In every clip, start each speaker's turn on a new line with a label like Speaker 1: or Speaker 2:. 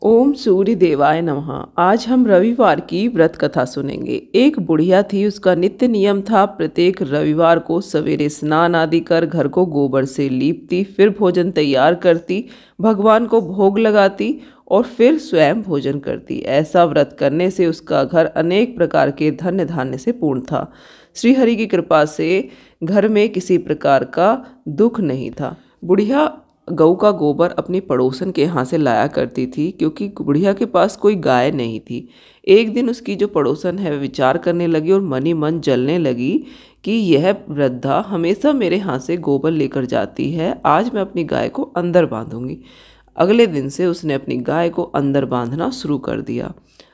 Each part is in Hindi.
Speaker 1: ओम सूर्य देवाय नमः। आज हम रविवार की व्रत कथा सुनेंगे। एक बुढ़िया थी, उसका नित्य नियम था प्रत्येक रविवार को सवेरे स्नान आदि कर घर को गोबर से लीपती, फिर भोजन तैयार करती, भगवान को भोग लगाती और फिर स्वयं भोजन करती। ऐसा व्रत करने से उसका घर अनेक प्रकार के धन्य धान्य से पूर्ण था। श्री हरि की कृपा से घर में किसी प्रकार का दुख नहीं था। बुढ़िया गऊ का गोबर अपनी पड़ोसन के यहाँ से लाया करती थी, क्योंकि बुढ़िया के पास कोई गाय नहीं थी। एक दिन उसकी जो पड़ोसन है विचार करने लगी और मनी मन जलने लगी कि यह वृद्धा हमेशा मेरे यहाँ से गोबर लेकर जाती है, आज मैं अपनी गाय को अंदर बांधूंगी। अगले दिन से उसने अपनी गाय को अंदर बांधना शुरू कर दिया।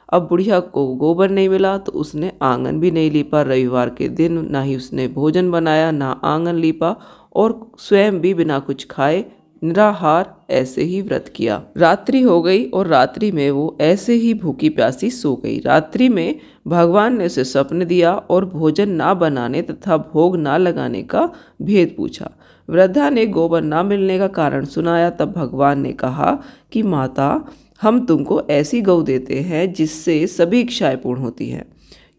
Speaker 1: अब बुढ़िया को गोबर नहीं मिला तो उसने आंगन भी नहीं लीपा। रविवार के दिन ना ही उसने भोजन बनाया, ना आंगन लीपा और स्वयं भी बिना कुछ खाए निराहार ऐसे ही व्रत किया। रात्रि हो गई और रात्रि में वो ऐसे ही भूखी प्यासी सो गई। रात्रि में भगवान ने उसे स्वप्न दिया और भोजन ना बनाने तथा भोग ना लगाने का भेद पूछा। वृद्धा ने गोबर ना मिलने का कारण सुनाया। तब भगवान ने कहा कि माता, हम तुमको ऐसी गौ देते हैं जिससे सभी इच्छाएं पूर्ण होती हैं,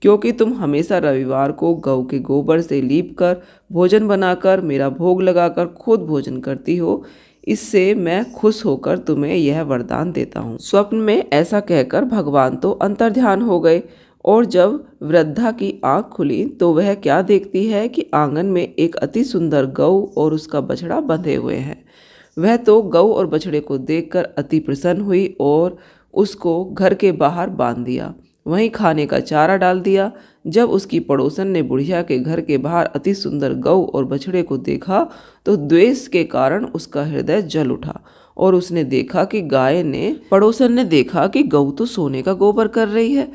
Speaker 1: क्योंकि तुम हमेशा रविवार को गौ के गोबर से लीप कर भोजन बनाकर मेरा भोग लगाकर खुद भोजन करती हो। इससे मैं खुश होकर तुम्हें यह वरदान देता हूँ। स्वप्न में ऐसा कहकर भगवान तो अंतर्ध्यान हो गए और जब वृद्धा की आंख खुली तो वह क्या देखती है कि आंगन में एक अति सुंदर गौ और उसका बछड़ा बंधे हुए हैं। वह तो गौ और बछड़े को देखकर अति प्रसन्न हुई और उसको घर के बाहर बांध दिया, वहीं खाने का चारा डाल दिया। जब उसकी पड़ोसन ने बुढ़िया के घर के बाहर अति सुंदर गौ और बछड़े को देखा तो द्वेष के कारण उसका हृदय जल उठा और उसने देखा कि पड़ोसन ने देखा कि गौ तो सोने का गोबर कर रही है,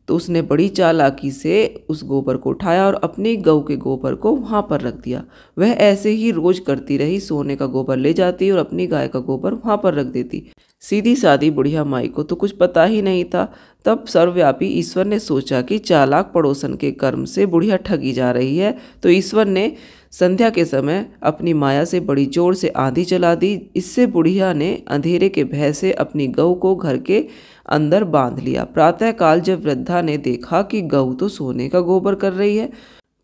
Speaker 1: तो उसने बड़ी चालाकी से उस गोबर को उठाया और अपनी गौ के गोबर को वहाँ पर रख दिया। वह ऐसे ही रोज करती रही, सोने का गोबर ले जाती और अपनी गाय का गोबर वहाँ पर रख देती। सीधी सादी बुढ़िया माई को तो कुछ पता ही नहीं था। तब सर्वव्यापी ईश्वर ने सोचा कि चालाक पड़ोसन के कर्म से बुढ़िया ठगी जा रही है, तो ईश्वर ने संध्या के समय अपनी माया से बड़ी जोर से आंधी चला दी। इससे बुढ़िया ने अंधेरे के भय से अपनी गऊ को घर के अंदर बांध लिया। प्रातःकाल जब वृद्धा ने देखा कि गऊ तो सोने का गोबर कर रही है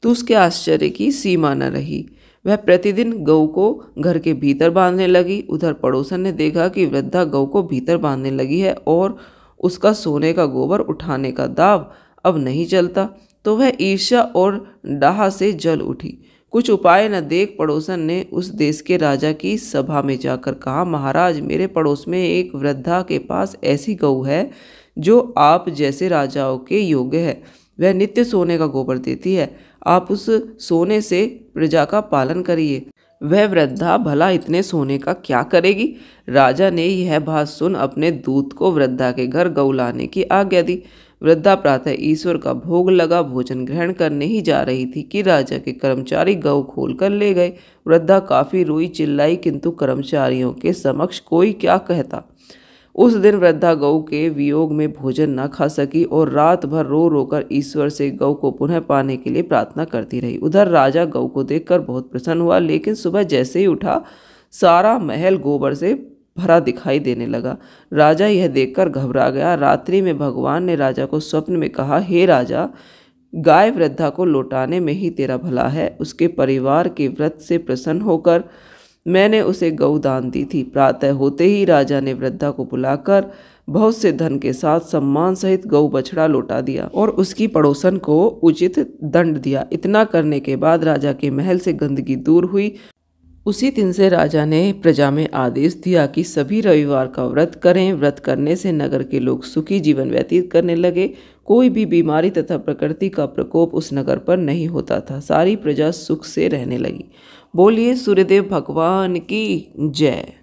Speaker 1: तो उसके आश्चर्य की सीमा न रही। वह प्रतिदिन गऊ को घर के भीतर बांधने लगी। उधर पड़ोसन ने देखा कि वृद्धा गऊ को भीतर बांधने लगी है और उसका सोने का गोबर उठाने का दाव अब नहीं चलता, तो वह ईर्ष्या और डाह से जल उठी। कुछ उपाय न देख पड़ोसन ने उस देश के राजा की सभा में जाकर कहा, महाराज, मेरे पड़ोस में एक वृद्धा के पास ऐसी गऊ है जो आप जैसे राजाओं के योग्य है। वह नित्य सोने का गोबर देती है, आप उस सोने से प्रजा का पालन करिए। वह वृद्धा भला इतने सोने का क्या करेगी? राजा ने यह बात सुन अपने दूत को वृद्धा के घर गऊ लाने की आज्ञा दी। वृद्धा प्रातः ईश्वर का भोग लगा भोजन ग्रहण करने ही जा रही थी कि राजा के कर्मचारी गऊ खोल कर ले गए। वृद्धा काफी रोई चिल्लाई, किंतु कर्मचारियों के समक्ष कोई क्या कहता। उस दिन वृद्धा गऊ के वियोग में भोजन न खा सकी और रात भर रो रोकर ईश्वर से गऊ को पुनः पाने के लिए प्रार्थना करती रही। उधर राजा गऊ को देखकर बहुत प्रसन्न हुआ, लेकिन सुबह जैसे ही उठा सारा महल गोबर से भरा दिखाई देने लगा। राजा यह देखकर घबरा गया। रात्रि में भगवान ने राजा को स्वप्न में कहा, हे राजा, गाय वृद्धा को लौटाने में ही तेरा भला है। उसके परिवार के व्रत से प्रसन्न होकर मैंने उसे गऊ दान दी थी। प्रातः होते ही राजा ने वृद्धा को बुलाकर बहुत से धन के साथ सम्मान सहित गऊ बछड़ा लौटा दिया और उसकी पड़ोसन को उचित दंड दिया। इतना करने के बाद राजा के महल से गंदगी दूर हुई। उसी दिन से राजा ने प्रजा में आदेश दिया कि सभी रविवार का व्रत करें। व्रत करने से नगर के लोग सुखी जीवन व्यतीत करने लगे। कोई भी बीमारी तथा प्रकृति का प्रकोप उस नगर पर नहीं होता था। सारी प्रजा सुख से रहने लगी। बोलिए सूर्यदेव भगवान की जय।